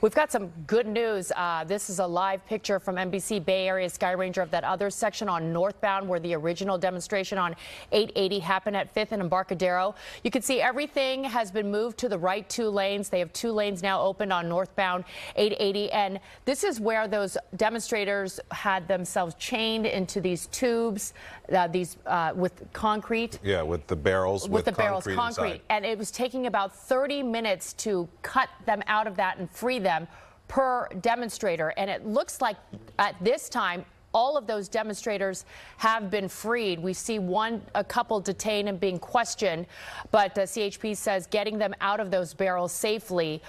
We've got some good news. This is a live picture from NBC Bay Area Sky Ranger of that other section on northbound where the original demonstration on 880 happened at 5th and Embarcadero. You can see everything has been moved to the right 2 lanes. They have 2 lanes now open on northbound 880. And this is where those demonstrators had themselves chained into these tubes, with concrete. Yeah, with the barrels. With the barrels, concrete concrete. inside. And it was taking about 30 minutes to cut them out of that and free them per demonstrator. And it looks like at this time, all of those demonstrators have been freed. We see a couple detained and being questioned, but CHP says getting them out of those barrels safely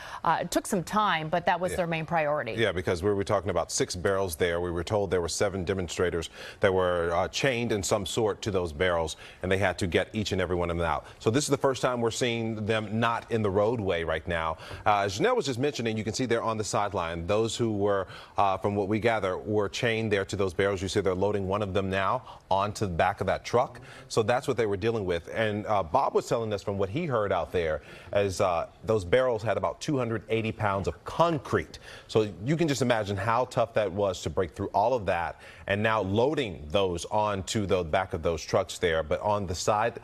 took some time, but that was their main priority. Yeah, because we were talking about 6 barrels there. We were told there were 7 demonstrators that were chained in some sort to those barrels, and they had to get each and every one of them out. So this is the first time we're seeing them not in the roadway right now. As Janelle was just mentioning, you can see there on the sideline, those who were, from what we gather, were chained there to those barrels. You see they're loading one of them now onto the back of that truck. So that's what they were dealing with. And Bob was telling us from what he heard out there as those barrels had about 280 pounds of concrete. So you can just imagine how tough that was to break through all of that and now loading those onto the back of those trucks there. But on the side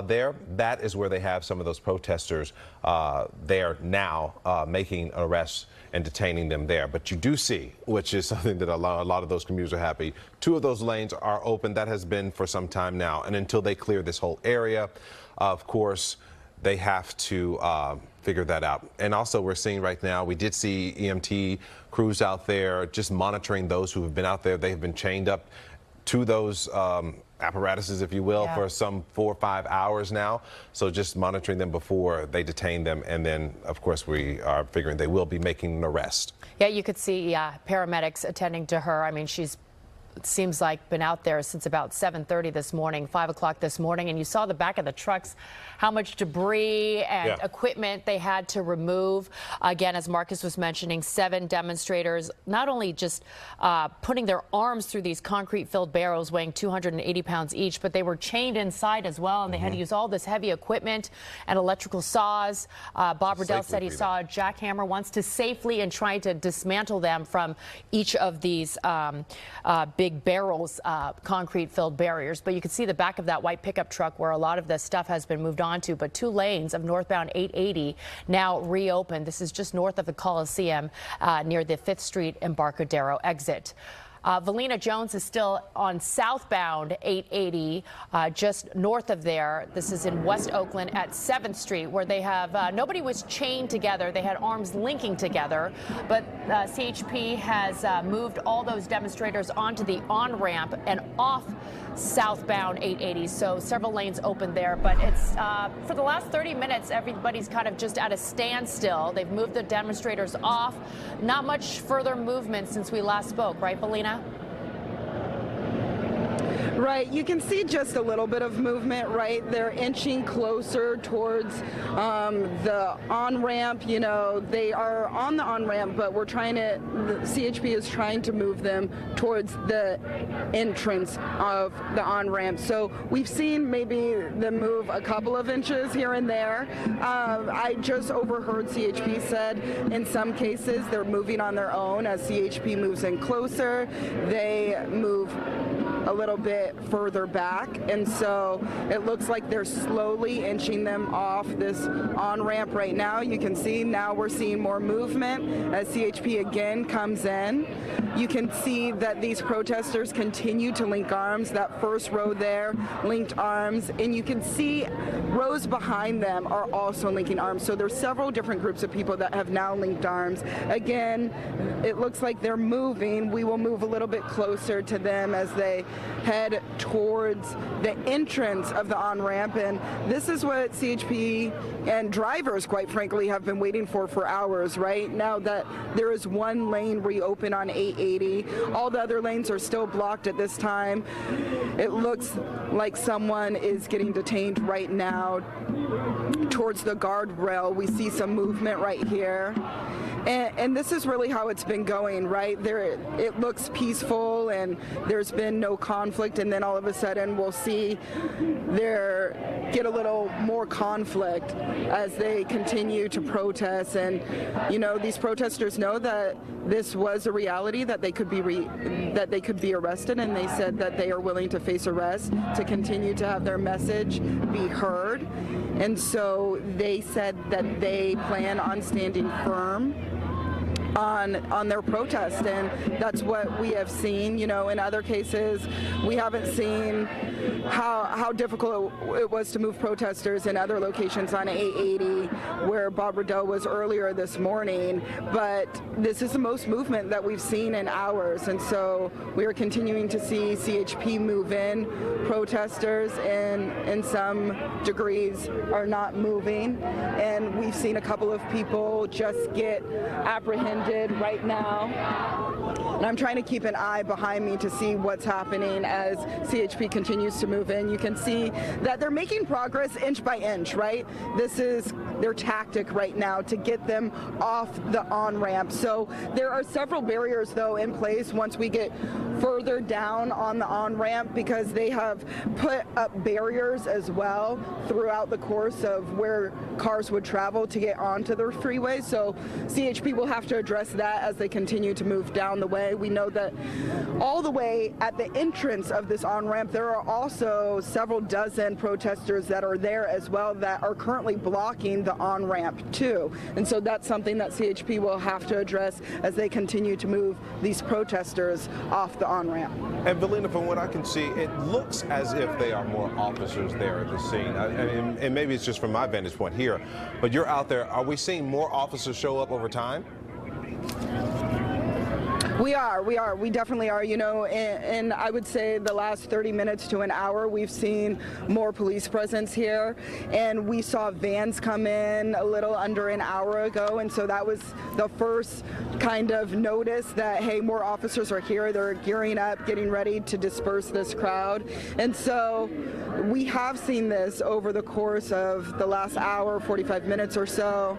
there, that is where they have some of those protesters there now making arrests and detaining them there. But you do see, which is something that a lot of those commuters are happy, 2 of those lanes are open. That has been for some time now. And until they clear this whole area, of course, they have to figure that out. And also we're seeing right now, we did see EMT crews out there just monitoring those who have been out there. They have been chained up to those apparatuses, if you will, for some 4 or 5 hours now. So just monitoring them before they detain them. And then, of course, we are figuring they will be making an arrest. Yeah, you could see paramedics attending to her. I mean, she's, it seems like, been out there since about 7:30 this morning, 5 o'clock this morning. And you saw the back of the trucks, how much debris and equipment they had to remove. Again, as Marcus was mentioning, 7 demonstrators, not only just putting their arms through these concrete-filled barrels weighing 280 pounds each, but they were chained inside as well, and they had to use all this heavy equipment and electrical saws. Bob Riddell said he saw a jackhammer once to safely and try to dismantle them from each of these big barrels, concrete-filled barriers. But you can see the back of that white pickup truck where a lot of this stuff has been moved on to. But 2 lanes of northbound 880 now reopened. This is just north of the Coliseum near the 5th Street Embarcadero exit. Velena Jones is still on southbound 880, just north of there. This is in West Oakland at 7th Street, where they have nobody was chained together. They had arms linking together, but CHP has moved all those demonstrators onto the on-ramp and off southbound 880. So several lanes open there, but it's for the last 30 minutes, everybody's kind of just at a standstill. They've moved the demonstrators off. Not much further movement since we last spoke, right, Velena? Right, you can see just a little bit of movement, right? They're inching closer towards the on-ramp. You know, they are on the on-ramp, but the CHP is trying to move them towards the entrance of the on-ramp. So we've seen maybe them move a couple of inches here and there. I just overheard CHP said in some cases they're moving on their own. As CHP moves in closer, they move a little bit further back, and so it looks like they're slowly inching them off this on-ramp right now. You can see now we're seeing more movement as CHP again comes in. You can see that these protesters continue to link arms. That first row there linked arms, and you can see rows behind them are also linking arms. So there's several different groups of people that have now linked arms. Again, it looks like they're moving. We will move a little bit closer to them as they head towards the entrance of the on-ramp, and this is what CHP and drivers, quite frankly, have been waiting for hours, right? Now that there is 1 lane reopened on 880, all the other lanes are still blocked at this time. It looks like someone is getting detained right now towards the guardrail. We see some movement right here. And this is really how it's been going, right? It looks peaceful and there's been no conflict, and then all of a sudden we'll see there get a little more conflict as they continue to protest. And these protesters know that this was a reality, that they could be arrested, and they said that they are willing to face arrest to continue to have their message be heard. And so they said that they plan on standing firm on their protest, and that's what we have seen. In other cases, we haven't seen how difficult it was to move protesters in other locations on I-880, where Bob Riddell was earlier this morning, but this is the most movement that we've seen in hours, and so we are continuing to see CHP move in. Protesters in some degrees are not moving, and we've seen a couple of people just get apprehended right now, and I'm trying to keep an eye behind me to see what's happening as CHP continues to move in. You can see that they're making progress inch by inch, right? This is their tactic right now to get them off the on-ramp. So there are several barriers, though, in place once we get further down on the on-ramp, because they have put up barriers as well throughout the course of where cars would travel to get onto the freeway. So CHP will have to address that as they continue to move down the way. We know that all the way at the entrance of this on-ramp, there are also several dozen protesters that are there as well that are currently blocking the on-ramp too. And so that's something that CHP will have to address as they continue to move these protesters off the on-ramp. And Velena, from what I can see, it looks as if there are more officers there at the scene. And maybe it's just from my vantage point here, but you're out there. Are we seeing more officers show up over time? We definitely are. And I would say the last 30 minutes to an hour, we've seen more police presence here, and we saw vans come in a little under an hour ago, and so that was the first kind of notice that, hey, more officers are here. They're gearing up, getting ready to disperse this crowd. And so we have seen this over the course of the last hour, 45 minutes or so.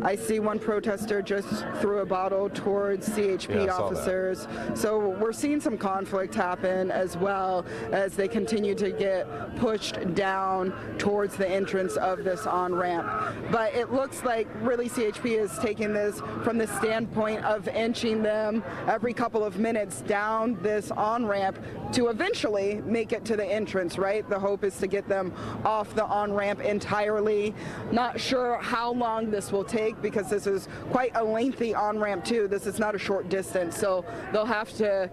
I see one protester just threw a bottle towards CHP officers. So we're seeing some conflict happen as well as they continue to get pushed down towards the entrance of this on-ramp. But it looks like really CHP is taking this from the standpoint of inching them every couple of minutes down this on-ramp to eventually make it to the entrance, right? The hope is to get them off the on-ramp entirely. Not sure how long this will take, because this is quite a lengthy on-ramp too. This is not a short distance, so they'll have to,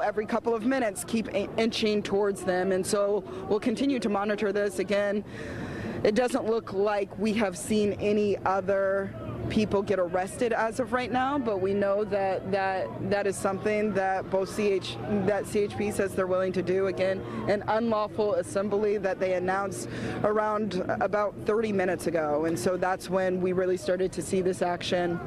every couple of minutes keep inching towards them. And so we'll continue to monitor this. Again, it doesn't look like we have seen any other people get arrested as of right now, but we know that is something that CHP says they're willing to do. Again, an unlawful assembly that they announced around about 30 minutes ago, and so that's when we really started to see this action.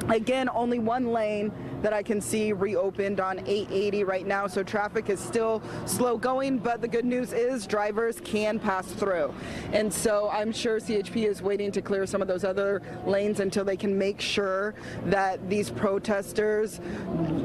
Again, only one lane that I can see reopened on I-880 right now, so traffic is still slow going, but the good news is drivers can pass through. And so I'm sure CHP is waiting to clear some of those other lanes until they can make sure that these protesters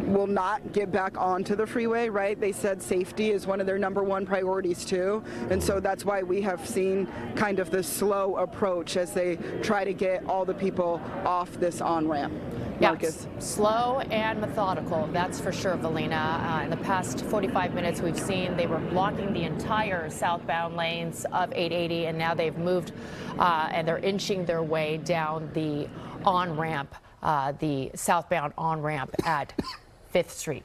will not get back onto the freeway, right? They said safety is one of their #1 priorities too, and so that's why we have seen kind of this slow approach as they try to get all the people off this on-ramp. Marcus. Yeah, slow and methodical, that's for sure, Velena. In the past 45 minutes, we've seen they were blocking the entire southbound lanes of I-880, and now they've moved and they're inching their way down the on-ramp, the southbound on-ramp at 5th Street.